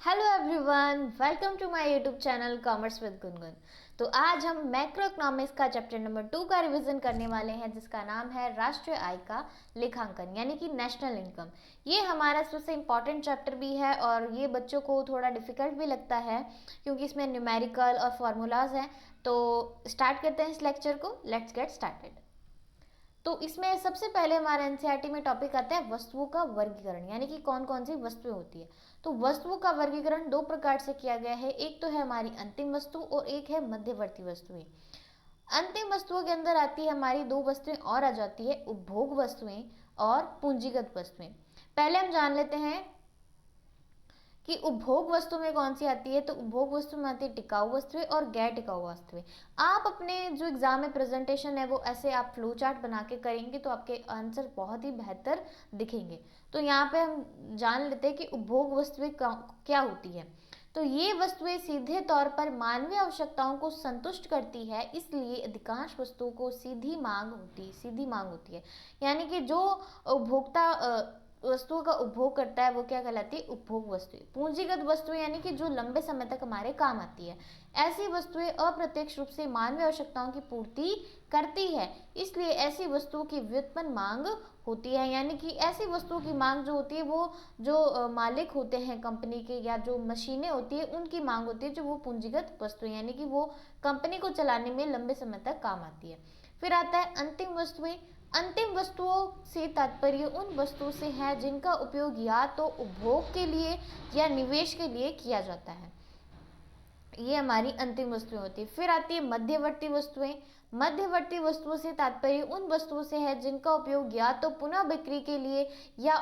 Hello everyone, welcome to my YouTube channel commerce with Gungun. तो आज हम मैक्रो इकोनॉमिक्स का चैप्टर नंबर 2 का रिवीजन करने वाले हैं, जिसका नाम है राष्ट्रीय आय का लेखांकन यानी कि नेशनल इनकम। ये हमारा सबसे इम्पॉर्टेंट चैप्टर भी है और ये बच्चों को थोड़ा डिफिकल्ट भी लगता है क्योंकि इसमें न्यूमेरिकल और फार्मूलाज हैं। तो स्टार्ट करते हैं इस लेक्चर को। Let's get started. तो इसमें सबसे पहले हमारे एनसीईआरटी में टॉपिक आता है वस्तुओं का वर्गीकरण, यानी कि कौन कौन सी वस्तुएं होती है। तो वस्तुओं का वर्गीकरण दो प्रकार से किया गया है, एक तो है हमारी अंतिम वस्तु और एक है मध्यवर्ती वस्तुएं। अंतिम वस्तुओं के अंदर आती है हमारी दो वस्तुएं और आ जाती है, उपभोग वस्तुएं और पूंजीगत वस्तुएं। पहले हम जान लेते हैं कि उपभोग वस्तु में कौन सी आती है। तो उपभोग वस्तु में आती है टिकाऊ वस्तुएं और गैर टिकाऊ वस्तुएं। आप अपने जो एग्जाम में प्रेजेंटेशन है वो ऐसे आप फ्लो चार्ट बना के करेंगे तो आपके आंसर बहुत ही बेहतर दिखेंगे। तो यहाँ पे हम जान लेते हैं कि उपभोग वस्तुएं क्या होती है। तो ये वस्तुएं सीधे तौर पर मानवीय आवश्यकताओं को संतुष्ट करती है, इसलिए अधिकांश वस्तुओं को सीधी मांग होती है। यानी कि जो उपभोक्ता वस्तुओं का उपभोग करता है वो क्या कहलाती है, उपभोग वस्तुएं। पूंजीगत वस्तुएं यानी कि जो लंबे समय तक हमारे काम आती है। ऐसी वस्तुएं अप्रत्यक्ष रूप से मानवीय आवश्यकताओं की पूर्ति करती है, इसलिए ऐसी वस्तुओं की व्युत्पन्न मांग होती है। यानी कि ऐसी वस्तुओं की मांग जो होती है वो जो मालिक होते हैं कंपनी के या जो मशीनें होती है उनकी मांग होती है, जो वो पूंजीगत वस्तुएं यानी कि वो कंपनी को चलाने में लंबे समय तक काम आती है। फिर आता है अंतिम वस्तुएं। अंतिम वस्तुओं से तात्पर्य उन वस्तुओं से है जिनका उपयोग या तो उपभोग के लिए या निवेश के लिए किया जाता है। ये हमारी अंतिम वस्तुएं होती है। फिर आती है मध्यवर्ती वस्तुएं। मध्यवर्ती वस्तुओं से तात्पर्य उन वस्तुओं से है जिनका उपयोग या तो पुनः बिक्री के लिए या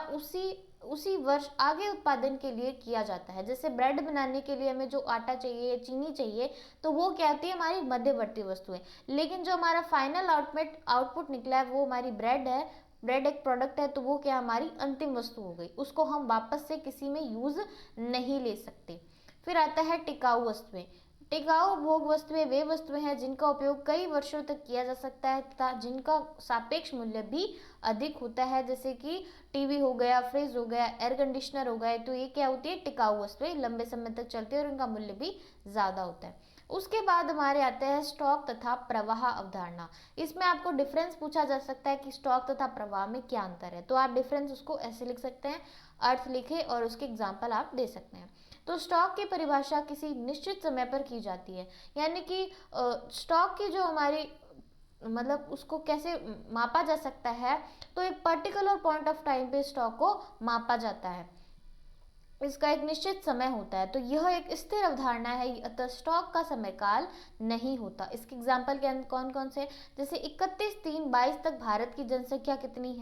उसी वर्ष आगे उत्पादन के लिए किया जाता है। जैसे ब्रेड बनाने के लिए हमें जो आटा चाहिए या चीनी चाहिए, तो वो क्या होती है, हमारी मध्यवर्ती वस्तुएं। लेकिन जो हमारा फाइनल आउटपुट निकला है वो हमारी ब्रेड है। ब्रेड एक प्रोडक्ट है, तो वो क्या हमारी अंतिम वस्तु हो गई, उसको हम वापस से किसी में यूज नहीं ले सकते। फिर आता है टिकाऊ वस्तुएं। टिकाऊ भोग वस्तुएं वे वस्तुएं हैं जिनका उपयोग कई वर्षों तक किया जा सकता है तथा जिनका सापेक्ष मूल्य भी अधिक होता है। जैसे कि टीवी हो गया, फ्रिज हो गया, एयर कंडीशनर हो गए, तो ये क्या होती है, टिकाऊ वस्तुएं, लंबे समय तक चलती है और इनका मूल्य भी ज्यादा होता है। उसके बाद हमारे आते हैं स्टॉक तथा प्रवाह अवधारणा। इसमें आपको डिफरेंस पूछा जा सकता है कि स्टॉक तथा प्रवाह में क्या अंतर है, तो आप डिफरेंस उसको ऐसे लिख सकते हैं, अर्थ लिखे और उसके एग्जाम्पल आप दे सकते हैं। तो स्टॉक की परिभाषा किसी निश्चित समय पर की जाती है, यानी कि स्टॉक की जो हमारी मतलब उसको कैसे मापा जा सकता है, तो एक पर्टिकुलर पॉइंट ऑफ टाइम पे स्टॉक को मापा जाता है, इसका एक निश्चित समय होता है। तो यह एक स्थिर अवधारणा है, अतः स्टॉक का समय काल नहीं होता। इसके एग्जाम्पल के अंदर कौन कौन से, जैसे 31/3/22 तक भारत की जनसंख्या कितनी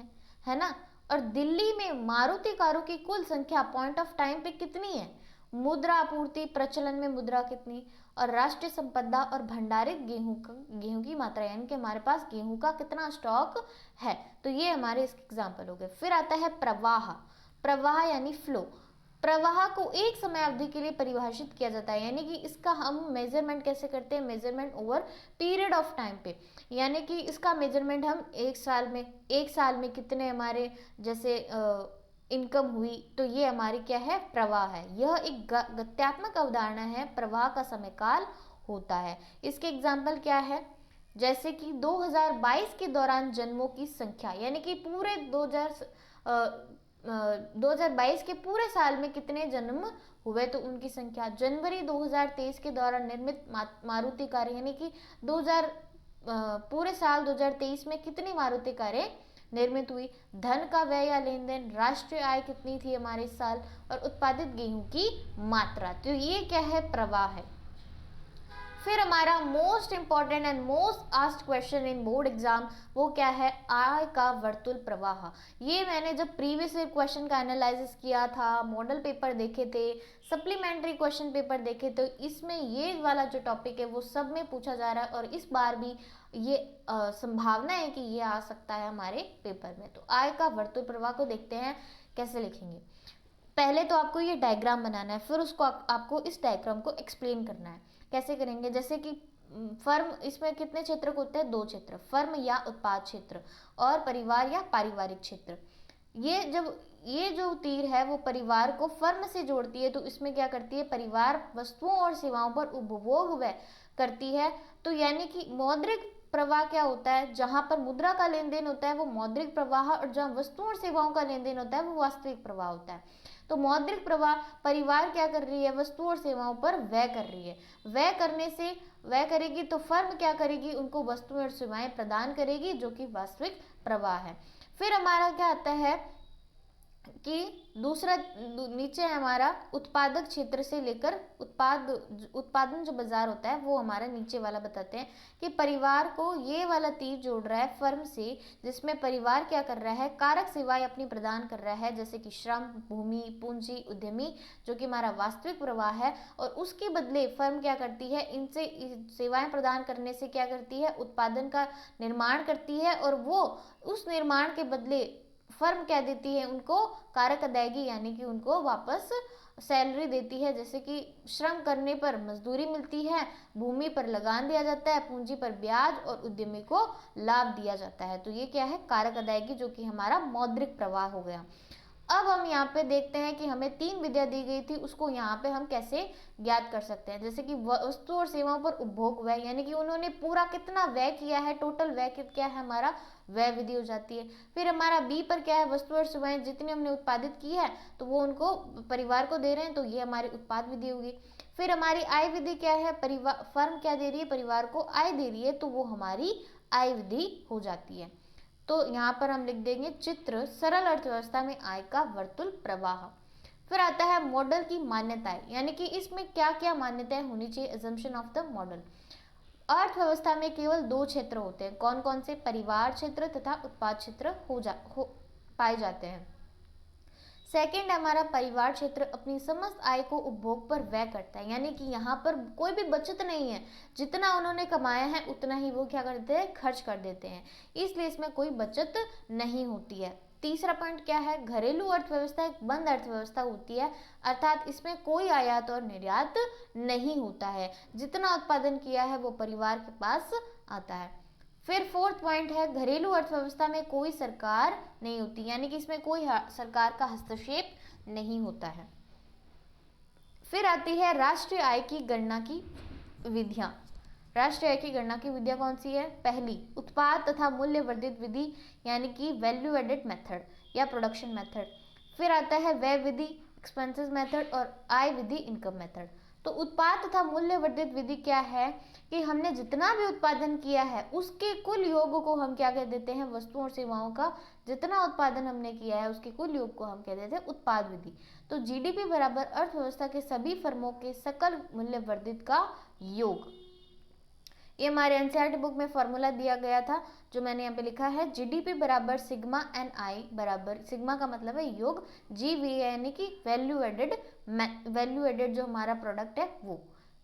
है ना, और दिल्ली में मारुति कारों की कुल संख्या पॉइंट ऑफ टाइम पे कितनी है, मुद्रा आपूर्ति, प्रचलन में मुद्रा कितनी, और राष्ट्रीय संपदा और भंडारित गेहूं की मात्रा, यानी कि हमारे पास गेहूं का कितना स्टॉक है। तो ये हमारे इसके एग्जाम्पल हो गए। फिर आता है प्रवाह। प्रवाह यानी फ्लो। प्रवाह को एक समय अवधि के लिए परिभाषित किया जाता है, यानी कि इसका हम मेजरमेंट कैसे करते हैं, measurement over period of time पे, यानी कि इसका मेजरमेंट हम एक साल में कितने हमारे जैसे इनकम हुई, तो ये हमारी क्या है, प्रवाह है। यह एक गत्यात्मक अवधारणा है, प्रवाह का समय काल होता है। इसके एग्जाम्पल क्या है, जैसे कि 2022 के दौरान जन्मों की संख्या, यानी कि पूरे 2022 के पूरे साल में कितने जन्म हुए, तो उनकी संख्या। जनवरी 2023 के दौरान निर्मित मारुति कारें, यानी कि 2000 पूरे साल 2023 में कितनी मारुति कारें निर्मित हुई। धन का व्यय या लेन देन, राष्ट्रीय आय कितनी थी हमारे इस साल, और उत्पादित गेहूं की मात्रा। तो ये क्या है, प्रवाह है। फिर हमारा most important and most asked question in board exam, वो क्या है, आय का वर्तुल प्रवाह। ये मैंने जब प्रीवियस ईयर क्वेश्चन का एनालिसिस किया था, मॉडल पेपर देखे थे, सप्लीमेंट्री क्वेश्चन पेपर देखे, तो इसमें ये वाला जो टॉपिक है वो सब में पूछा जा रहा है और इस बार भी ये संभावना है कि ये आ सकता है हमारे पेपर में। तो आय का वर्तुल प्रवाह को देखते हैं कैसे लिखेंगे। पहले तो आपको ये डायग्राम बनाना है, फिर उसको आपको इस डायग्राम को एक्सप्लेन करना है। कैसे करेंगे, जैसे कि फर्म, इसमें कितने क्षेत्र होते हैं, दो क्षेत्र, फर्म या उत्पाद क्षेत्र और परिवार या पारिवारिक क्षेत्र। ये जब ये जो तीर है वो परिवार को फर्म से जोड़ती है, तो इसमें क्या करती है, परिवार वस्तुओं और सेवाओं पर उपभोग व्यय करती है। तो यानी कि मौद्रिक प्रवाह क्या होता है, जहां पर मुद्रा का लेन देन होता है वो मौद्रिक प्रवाह, और जहां वस्तुओं और सेवाओं का लेन देन होता है वो वास्तविक प्रवाह होता है। तो मौद्रिक प्रवाह, परिवार क्या कर रही है, वस्तुओं और सेवाओं पर व्यय कर रही है। व्यय करने से व्यय करेगी तो फर्म क्या करेगी, उनको वस्तुएं और सेवाएं प्रदान करेगी, जो कि वास्तविक प्रवाह है। फिर हमारा क्या आता है कि दूसरा नीचे है हमारा उत्पादक क्षेत्र से लेकर उत्पादन जो बाजार होता है वो हमारा नीचे वाला बताते हैं कि परिवार को ये वाला तीर जोड़ रहा है फर्म से, जिसमें परिवार क्या कर रहा है, कारक सेवाएं अपनी प्रदान कर रहा है, जैसे कि श्रम, भूमि, पूंजी, उद्यमी, जो कि हमारा वास्तविक प्रवाह है। और उसके बदले फर्म क्या करती है, इनसे सेवाएं प्रदान करने से क्या करती है, उत्पादन का निर्माण करती है, और वो उस निर्माण के बदले फर्म क्या देती है, उनको कारक अदायगी यानी कि उनको वापस सैलरी देती है, जैसे कि श्रम करने पर मजदूरी मिलती है, भूमि पर लगान दिया जाता है, पूंजी पर ब्याज, और उद्यमी को लाभ दिया जाता है। तो ये क्या है, कारक अदायगी, जो कि हमारा मौद्रिक प्रवाह हो गया। अब हम यहाँ पे देखते हैं कि हमें 3 विधियां दी गई थी, उसको यहाँ पे हम कैसे ज्ञात कर सकते हैं। जैसे कि वस्तु और सेवाओं पर उपभोग व्यय, यानी कि उन्होंने पूरा कितना व्यय किया है, टोटल व्यय क्या है हमारा, व्यय विधि हो जाती है। फिर हमारा बी पर क्या है, वस्तु और सेवाएं जितनी हमने उत्पादित की है तो वो उनको परिवार को दे रहे हैं, तो ये हमारी उत्पाद विधि होगी। फिर हमारी आय विधि क्या है, परिवार फर्म क्या दे रही है, परिवार को आय दे रही है, तो वो हमारी आय विधि हो जाती है। तो यहाँ पर हम लिख देंगे चित्र, सरल अर्थव्यवस्था में आय का वर्तुल प्रवाह। फिर आता है मॉडल की मान्यताएं, यानी कि इसमें क्या क्या मान्यताएं होनी चाहिए, एजम्पशन ऑफ द मॉडल। अर्थव्यवस्था में केवल 2 क्षेत्र होते हैं, कौन कौन से, परिवार क्षेत्र तथा उत्पाद क्षेत्र पाए जाते हैं। सेकेंड, हमारा परिवार क्षेत्र अपनी समस्त आय को उपभोग पर व्यय करता है, यानी कि यहाँ पर कोई भी बचत नहीं है, जितना उन्होंने कमाया है उतना ही वो क्या करते हैं, खर्च कर देते हैं, इसलिए इसमें कोई बचत नहीं होती है। तीसरा पॉइंट क्या है, घरेलू अर्थव्यवस्था एक बंद अर्थव्यवस्था होती है, अर्थात इसमें कोई आयात और निर्यात नहीं होता है, जितना उत्पादन किया है वो परिवार के पास आता है। फिर फोर्थ पॉइंट है, घरेलू अर्थव्यवस्था में कोई सरकार नहीं होती, यानी कि इसमें कोई सरकार का हस्तक्षेप नहीं होता है। फिर आती है राष्ट्रीय आय की गणना की विधियां। राष्ट्रीय आय की गणना की विधियां कौन सी है, पहली उत्पाद तथा मूल्य वर्धित विधि, यानी कि वैल्यू एडेड मेथड या प्रोडक्शन मेथड। फिर आता है व्यय विधि, एक्सपेंसेस मेथड, और आय विधि, इनकम मेथड। तो उत्पाद तथा मूल्य वर्धित विधि क्या है कि हमने जितना भी उत्पादन किया है उसके कुल योग को हम क्या कह देते हैं, वस्तुओं और सेवाओं का जितना उत्पादन हमने किया है उसके कुल योग को हम कह देते हैं उत्पाद विधि। तो जीडीपी बराबर अर्थव्यवस्था के सभी फर्मों के सकल मूल्य वर्धित का योग। ये हमारे एनसीईआरटी बुक में फॉर्मूला दिया गया था, जो मैंने यहाँ पे लिखा है, जीडीपी बराबर सिग्मा एन आई बराबर, सिग्मा का मतलब है योग, जी वी यानी कि वैल्यू एडेड जो हमारा प्रोडक्ट है वो।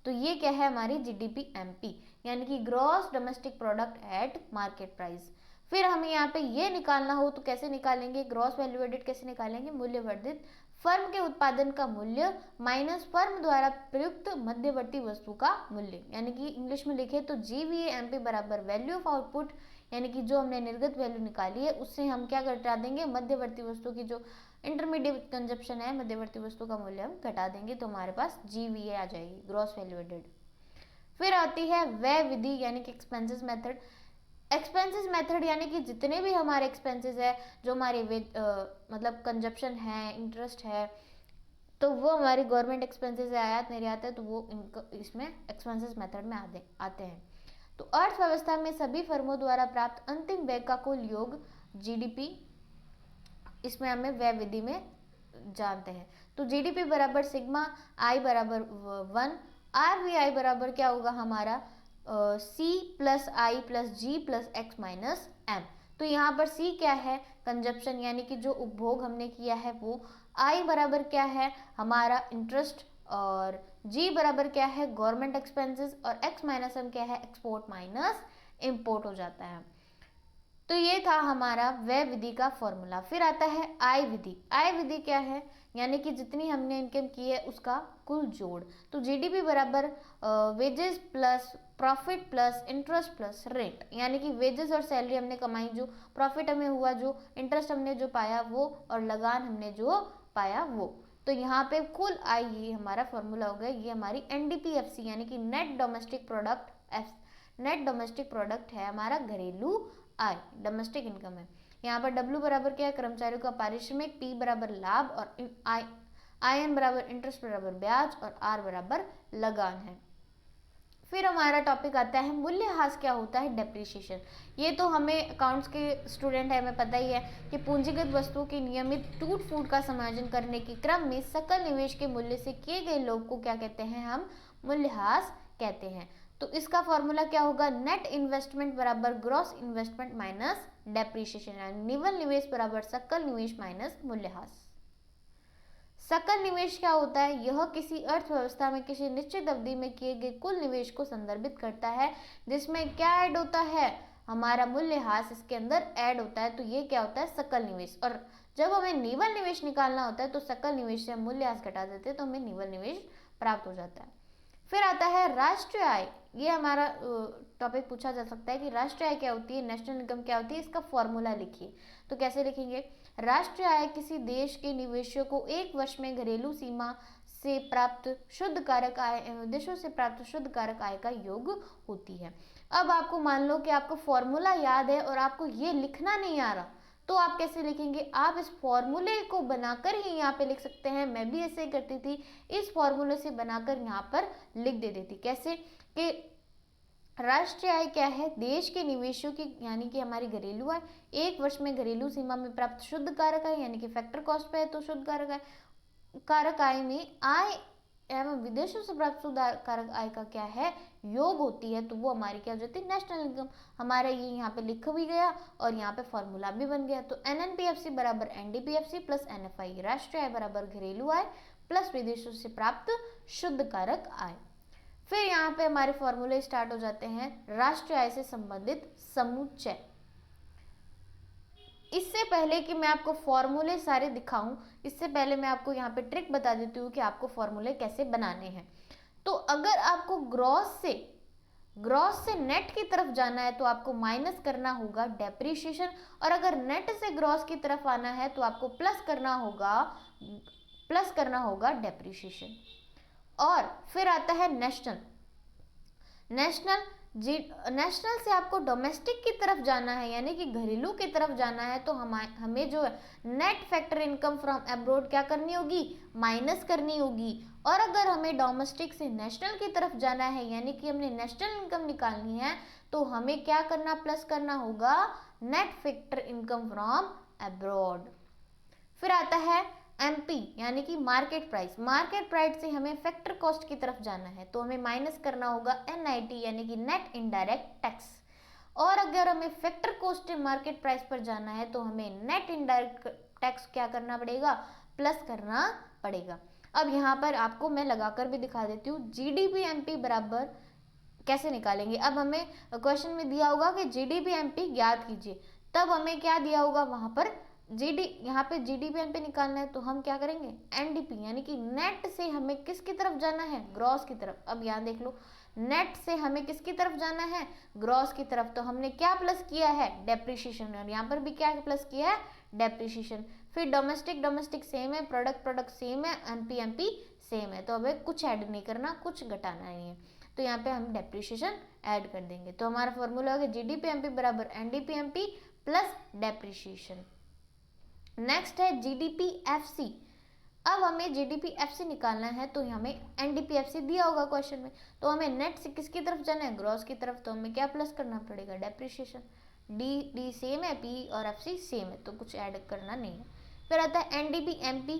तो ये क्या है हमारी जीडीपी एमपी, यानी कि gross domestic product at market price. फिर हमें यहाँ पे ये निकालना हो तो कैसे निकालेंगे, ग्रॉस वैल्यू एडेड कैसे निकालेंगे, मूल्य वर्धित फर्म के उत्पादन का मूल्य माइनस फर्म द्वारा प्रयुक्त मध्यवर्ती वस्तु का मूल्य, यानी कि इंग्लिश में लिखे तो GVAMP बराबर वैल्यू ऑफ आउटपुट, यानी कि जो हमने निर्गत वैल्यू निकाली है उससे हम क्या घटा देंगे, मध्यवर्ती वस्तु की जो इंटरमीडिएट कंजप्शन है मध्यवर्ती वस्तु का मूल्य हम घटा देंगे, तो हमारे पास GVA आ जाएगी, ग्रॉस वैल्यू एडेड। फिर आती है व्यय विधि यानी कि एक्सपेंसेस मेथड। एक्सपेंसेस मेथड यानी कि जितने भी हमारे एक्सपेंसेस है, जो हमारे मतलब कंजप्शन है, इंटरेस्ट है, तो वो हमारी गवर्नमेंट एक्सपेंसेस है, आयात निर्यात है, तो वो इसमें एक्सपेंसेस मेथड में आते हैं। तो अर्थव्यवस्था में सभी फर्मों द्वारा प्राप्त अंतिम व्यय का कुल योग जीडीपी, इसमें हमें व्यय विधि में जानते हैं। तो जीडीपी बराबर सिग्मा, आई बराबर 1, RVI बराबर क्या होगा हमारा C प्लस आई प्लस जी प्लस एक्स माइनस एम। तो यहाँ पर C क्या है, कंजप्शन यानी कि जो उपभोग हमने किया है वो, I बराबर क्या है हमारा इंटरेस्ट, और G बराबर क्या है गवर्नमेंट एक्सपेंसेस, और X माइनस एम क्या है एक्सपोर्ट माइनस इम्पोर्ट हो जाता है। तो ये था हमारा व्यय विधि का फॉर्मूला। फिर आता है आय विधि। आय विधि क्या है यानी कि जितनी हमने इनकम की है उसका कुल जोड़। तो जीडीपी बराबर wages plus profit plus interest plus rent, यानी कि वेजेस और सैलरी हमने कमाई जो, प्रॉफिट हमें हुआ जो, इंटरेस्ट हमने जो पाया वो, और लगान हमने जो पाया वो। तो यहाँ पे कुल आय, ये हमारा फॉर्मूला हो गया, ये हमारी एनडीपीएफसी यानी कि net domestic product, net domestic product है हमारा घरेलू आय, डोमेस्टिक इनकम है। यहाँ पर डब्ल्यू बराबर क्या है, कर्मचारियों का पारिश्रमिक, पी बराबर लाभ, और आई एन बराबर इंटरेस्ट बराबर ब्याज, और आर बराबर लगान है। फिर हमारा टॉपिक आता है मूल्यह्रास क्या होता है, डेप्रिसिएशन। ये तो हमें अकाउंट्स के स्टूडेंट है, हमें पता ही है कि पूंजीगत वस्तुओं की नियमित टूट फूट का समायोजन करने के क्रम में सकल निवेश के मूल्य से किए गए लोग को क्या कहते हैं, हम मूल्यह्रास कहते हैं। तो इसका फॉर्मूला क्या होगा, नेट इन्वेस्टमेंट बराबर ग्रॉस इन्वेस्टमेंट माइनस डेप्रिसिएशन, यानी निवल निवेश बराबर सकल निवेश माइनस मूल्यह्रास। सकल निवेश क्या होता है, यह किसी अर्थव्यवस्था में किसी निश्चित अवधि में किए गए कुल निवेश को संदर्भित करता है, जिसमें क्या ऐड होता है, हमारा मूल्यह्रास इसके अंदर ऐड होता है। तो ये क्या होता है, सकल निवेश। और जब हमें निवल निवेश निकालना होता है तो सकल निवेश से हम मूल्यह्रास घटा देते हैं तो हमें निवल निवेश प्राप्त हो जाता है। फिर आता है राष्ट्रीय आय। ये हमारा टॉपिक पूछा जा सकता है कि राष्ट्रीय आय क्या होती है, नेशनल इनकम क्या होती है, इसका फॉर्मूला लिखिए। तो कैसे लिखेंगे, राष्ट्रीय आय किसी देश के निवेशों को एक वर्ष में घरेलू सीमा से प्राप्त शुद्ध कारक आय एवं विदेशों से प्राप्त शुद्ध कारक आय का योग होती है। अब आपको मान लो कि आपको फॉर्मूला याद है और आपको ये लिखना नहीं आ रहा, तो आप कैसे लिखेंगे, आप इस फॉर्मूले को बनाकर ही यहाँ पे लिख सकते हैं। मैं भी ऐसे ही करती थी, इस फॉर्मूले से बनाकर यहाँ पर लिख देती थी। कैसे कि राष्ट्रीय आय क्या है, देश के निवेशों की यानी कि हमारी घरेलू आय, एक वर्ष में घरेलू सीमा में प्राप्त शुद्ध कारक आय यानी कि फैक्टर कॉस्ट पे है तो शुद्ध कारक आय में आय एवं विदेशों से प्राप्त शुद्ध कारक आय का क्या है, योग होती है। तो वो हमारी क्या हो जाती है, नेशनल इनकम। हमारा ये यहाँ पे लिख भी गया और यहाँ पे फॉर्मूला भी बन गया। तो एनएनपीएफसी बराबर एनडीपीएफसी प्लस एनएफआई, राष्ट्रीय आय बराबर घरेलू आय प्लस विदेशों से प्राप्त शुद्ध कारक आय। फिर यहाँ पे हमारे फॉर्मूले स्टार्ट हो जाते हैं राष्ट्रीय आय से संबंधित समुच्चय। इससे पहले कि मैं आपको फॉर्मूले सारे दिखाऊं, इससे पहले मैं आपको यहाँ पे ट्रिक बता देती हूँ कि आपको फॉर्मूले कैसे बनाने हैं। तो अगर आपको ग्रॉस से नेट की तरफ जाना है तो आपको माइनस करना होगा डेप्रीशिएशन, और अगर नेट से ग्रॉस की तरफ आना है तो आपको प्लस करना होगा डेप्रीशिएशन। और फिर आता है नेशनल से आपको डोमेस्टिक की तरफ जाना है यानी कि घरेलू की तरफ जाना है, तो हमें जो है net factor income from abroad क्या करनी होगी, माइनस करनी होगी। और अगर हमें डोमेस्टिक से नेशनल की तरफ जाना है यानी कि हमने नेशनल इनकम निकालनी है, तो हमें क्या करना, प्लस करना होगा net factor income from abroad. फिर आता है एमपी यानी कि मार्केट प्राइस से हमें फैक्टर कॉस्ट की तरफ जाना है, तो हमें माइनस करना होगा एनआईटी यानी कि नेट इनडायरेक्ट टैक्स। और अगर हमें फैक्टर कॉस्ट मार्केट प्राइस पर जाना है तो हमें नेट इनडायरेक्ट टैक्स क्या करना पड़ेगा, प्लस करना पड़ेगा। अब यहाँ पर आपको मैं लगाकर भी दिखा देती हूँ, जीडीपी एमपी बराबर कैसे निकालेंगे। अब हमें क्वेश्चन में दिया होगा कि जीडीपी एमपी ज्ञात कीजिए, तब हमें क्या दिया होगा वहां पर यहाँ पे जीडीपी एमपी निकालना है, तो हम क्या करेंगे, एनडीपी यानी कि नेट से हमें किसकी तरफ जाना है, ग्रॉस की तरफ। अब यहाँ देख लो, नेट से हमें किसकी तरफ जाना है, ग्रॉस की तरफ। तो हमने क्या प्लस किया है, डेप्रिसिएशन, और यहाँ पर भी क्या प्लस किया है, डेप्रिसिएशन। फिर डोमेस्टिक सेम है, प्रोडक्ट सेम है, एमपी सेम है, तो हमें कुछ ऐड नहीं करना, कुछ घटाना नहीं है। तो यहाँ पे हम डेप्रिसिएशन ऐड कर देंगे। तो हमारा फॉर्मूला होगा जीडीपी एमपी बराबर NDP MP plus depreciation. Next है जीडीपी एफसी। अब हमें जीडीपी एफसी निकालना है, तो हमें एनडीपी एफसी दिया होगा क्वेश्चन में, तो हमें नेट से किसकी तरफ जाना है, ग्रॉस की तरफ। तो हमें क्या प्लस करना पड़ेगा, डेप्रिसिएशन। डी सेम है, पी और एफसी सेम है, तो कुछ ऐड करना नहीं है। फिर आता है एनडीपी एमपी,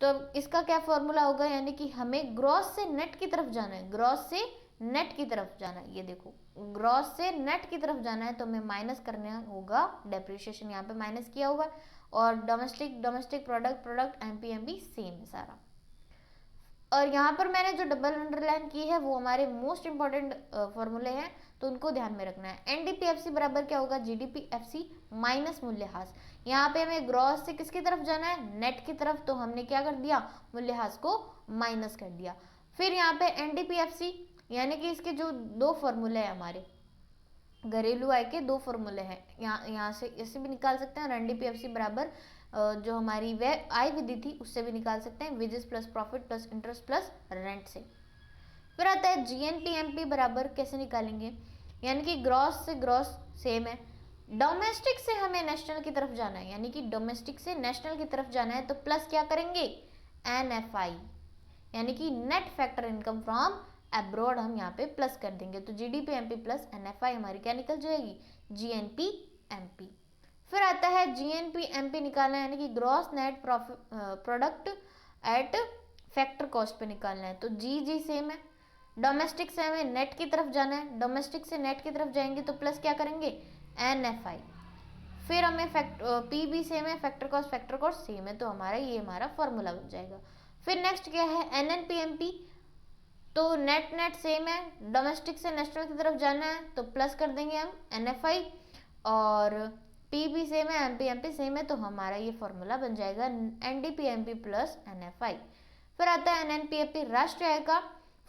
तो इसका क्या फॉर्मूला होगा, यानी कि हमें ग्रॉस से नेट की तरफ जाना है, ग्रॉस से नेट की तरफ जाना है। ये देखो, ग्रॉस से नेट की तरफ जाना है तो हमें माइनस करना होगा डेप्रिसिएशन, यहाँ पे माइनस किया हुआ है। और डोमेस्टिक प्रोडक्ट एमपी सेम है सारा। और यहाँ पर मैंने जो डबल अंडरलाइन की है वो हमारे मोस्ट इंपॉर्टेंट फॉर्मूले हैं, तो उनको ध्यान में रखना है। एनडीपीएफसी बराबर क्या होगा, जीडीपीएफसी माइनस मूल्यह्रास। यहाँ पे हमें ग्रॉस से किसकी तरफ जाना है, नेट की तरफ, तो हमने क्या कर दिया, मूल्यह्रास को माइनस कर दिया। फिर यहाँ पे एनडीपीएफसी यानी कि इसके जो दो फॉर्मूले हैं, हमारे घरेलू आय के दो फॉर्मूले हैं, यहाँ से इससे भी निकाल सकते हैं, और एनडीपीएफसी बराबर जो हमारी वह आय विधि थी उससे भी निकाल सकते हैं, wages plus profit plus interest plus rent से। फिर आता है जीएनपीएमपी बराबर कैसे निकालेंगे, यानी कि ग्रॉस से ग्रॉस सेम है, डोमेस्टिक से हमें नेशनल की तरफ जाना है, यानी कि डोमेस्टिक से नेशनल की तरफ जाना है, तो प्लस क्या करेंगे, एनएफआई यानी कि net factor income from abroad हम यहाँ पे प्लस कर देंगे, तो जीडीपीएमपी प्लस एनएफआई हमारी क्या निकल जाएगी, जीएनपीएमपी। फिर आता है जीएनपीएमपी निकालना है, यानी कि gross net product at factor cost पे निकालना है, तो जी सेम है, डोमेस्टिक से हमें नेट की तरफ जाना है, डोमेस्टिक से नेट की तरफ जाएंगे तो प्लस क्या करेंगे, एनएफआई। फिर हमें पी भी सेम है, फैक्टर कॉस्ट सेम है, तो हमारा ये हमारा फॉर्मूला बन जाएगा। फिर नेक्स्ट क्या है, एनएनपीएमपी, तो नेट सेम है, डोमेस्टिक से नेशनल की तरफ जाना है तो प्लस कर देंगे हम एनएफआई, और पी भी सेम है, एमपीएमपी सेम है, तो हमारा ये फॉर्मूला बन जाएगा एनडीपीएमपी प्लस एनएफआई। फिर आता है एनएनपीएमपी, राष्ट्रीय आय का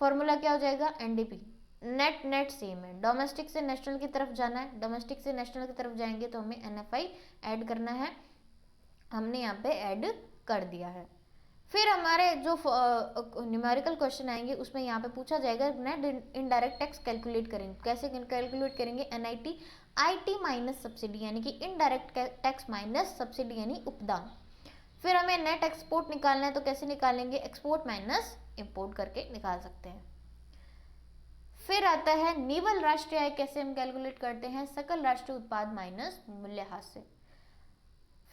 फॉर्मूला क्या हो जाएगा, एनडीपी, नेट सेम है, डोमेस्टिक से नेशनल की तरफ जाना है, डोमेस्टिक से नेशनल की तरफ जाएंगे तो हमें एनएफआई ऐड करना है, हमने यहाँ पे ऐड कर दिया है। फिर हमारे जो न्यूमेरिकल क्वेश्चन आएंगे उसमें यहाँ पे पूछा जाएगा नेट इनडायरेक्ट टैक्स कैलकुलेट करेंगे, कैसे कैलकुलेट करेंगे, एनआईटी आईटी माइनस सब्सिडी यानी कि इनडायरेक्ट टैक्स माइनस सब्सिडी यानी उपदान। फिर हमें नेट एक्सपोर्ट निकालना है, तो कैसे निकालेंगे, एक्सपोर्ट माइनस इंपोर्ट करके निकाल सकते हैं। फिर आता है निवल राष्ट्रीय आय, कैसे हम कैलकुलेट करते हैं, सकल राष्ट्रीय उत्पाद माइनस मूल्यह्रास से।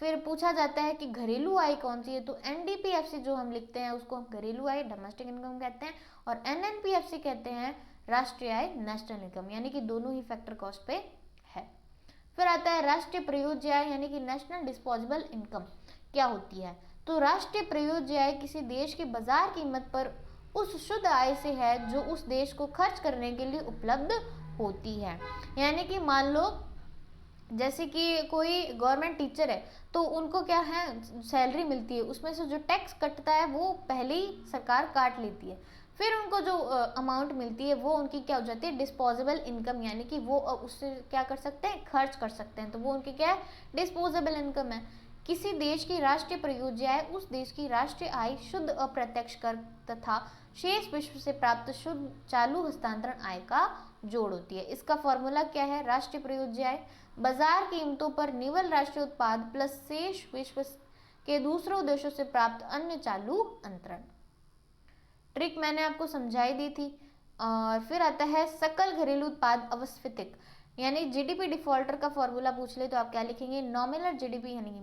फिर पूछा जाता है कि घरेलू आय कौन सी है, तो एनडीपीएफसी जो हम लिखते हैं उसको हम घरेलू आय डोमेस्टिक इनकम कहते हैं, और एनएनपीएफसी कहते हैं राष्ट्रीय आय नेशनल इनकम, यानी कि दोनों ही फैक्टर कॉस्ट पे है। फिर आता है राष्ट्रीय प्रयोज्य आय यानी कि नेशनल डिस्पोजेबल इनकम क्या होती है, तो राष्ट्रीय प्रयोज्य आय किसी देश की बाजार कीमत पर उस शुद्ध आय से है जो उस देश को खर्च करने के लिए उपलब्ध होती है। यानी कि मान लो जैसे कि कोई गवर्नमेंट टीचर है तो उनको क्या है, सैलरी मिलती है, उसमें से जो टैक्स कटता है वो पहले ही सरकार काट लेती है, फिर उनको जो अमाउंट मिलती है वो उनकी क्या हो जाती है, डिस्पोजेबल इनकम, यानी कि वो उससे क्या कर सकते हैं, खर्च कर सकते हैं, तो वो उनकी क्या है, डिस्पोजेबल इनकम है। किसी देश की राष्ट्रीय प्रयोज्य आय उस देश की राष्ट्रीय आय, शुद्ध अप्रत्यक्ष कर तथा शेष विश्व से प्राप्त शुद्ध चालू हस्तांतरण आय का जोड़ होती है। इसका फॉर्मूला क्या है, राष्ट्रीय प्रयोज्य आय बाजार कीमतों पर निवल राष्ट्रीय उत्पाद प्लस शेष विश्व के दूसरों देशों से प्राप्त अन्य चालू अंतरण। ट्रिक मैंने आपको समझाई दी थी। और फिर आता है सकल घरेलू उत्पाद अवस्फीतिक, यानी जीडीपी डिफॉल्टर का फॉर्मूला पूछ ले तो आप क्या लिखेंगे, नॉमिनल जीडीपी यानी कि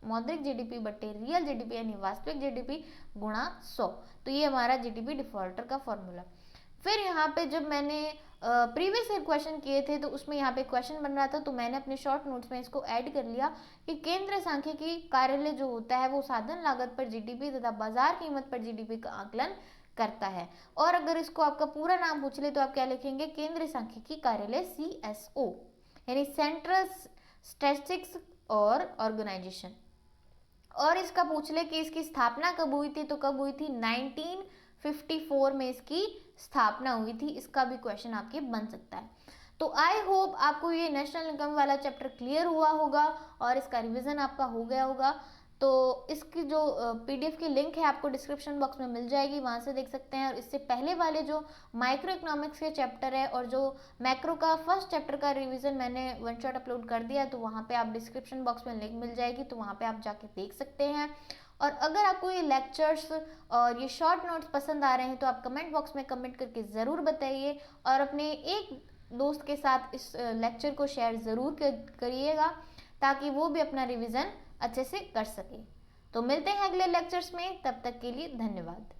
मौद्रिक जीडीपी बटे रियल जीडीपी यानी वास्तविक जीडीपी गुणा 100, तो ये हमारा जीडीपी डिफॉल्टर का फॉर्मूला। फिर यहाँ पे जब मैंने प्रीवियस ईयर क्वेश्चन किए थे तो उसमें यहाँ पे क्वेश्चन बन रहा था, तो मैंने अपने शॉर्ट नोट्स में इसको ऐड कर लिया कि केंद्र सांख्यिकी कार्यालय जो होता है वो साधन लागत पर जीडीपी तथा बाजार कीमत पर जीडीपी का आकलन करता है। और अगर इसको आपका पूरा नाम पूछ ले तो आप क्या लिखेंगे, केंद्रीय सांख्यिकी कार्यालय CSO यानी सेंट्रल स्टैटिस्टिक्स और ऑर्गेनाइजेशन। और इसका पूछ ले कि इसकी स्थापना कब हुई थी, तो कब हुई थी, 1954 में इसकी स्थापना हुई थी। इसका भी क्वेश्चन आपके बन सकता है। तो आई होप आपको ये नेशनल इनकम वाला चैप्टर क्लियर हुआ होगा और इसका रिवीजन आपका हो गया होगा। तो इसकी जो PDF की लिंक है आपको डिस्क्रिप्शन बॉक्स में मिल जाएगी, वहाँ से देख सकते हैं। और इससे पहले वाले जो माइक्रो इकोनॉमिक्स के चैप्टर है और जो मैक्रो का फर्स्ट चैप्टर का रिवीजन मैंने वन शॉट अपलोड कर दिया, तो वहाँ पे आप डिस्क्रिप्शन बॉक्स में लिंक मिल जाएगी, तो वहाँ पे आप जाके देख सकते हैं। और अगर आपको ये लेक्चर्स और ये शॉर्ट नोट्स पसंद आ रहे हैं तो आप कमेंट बॉक्स में कमेंट करके ज़रूर बताइए, और अपने एक दोस्त के साथ इस लेक्चर को शेयर ज़रूर करिएगा ताकि वो भी अपना रिवीजन अच्छे से कर सके। तो मिलते हैं अगले लेक्चर्स में, तब तक के लिए धन्यवाद।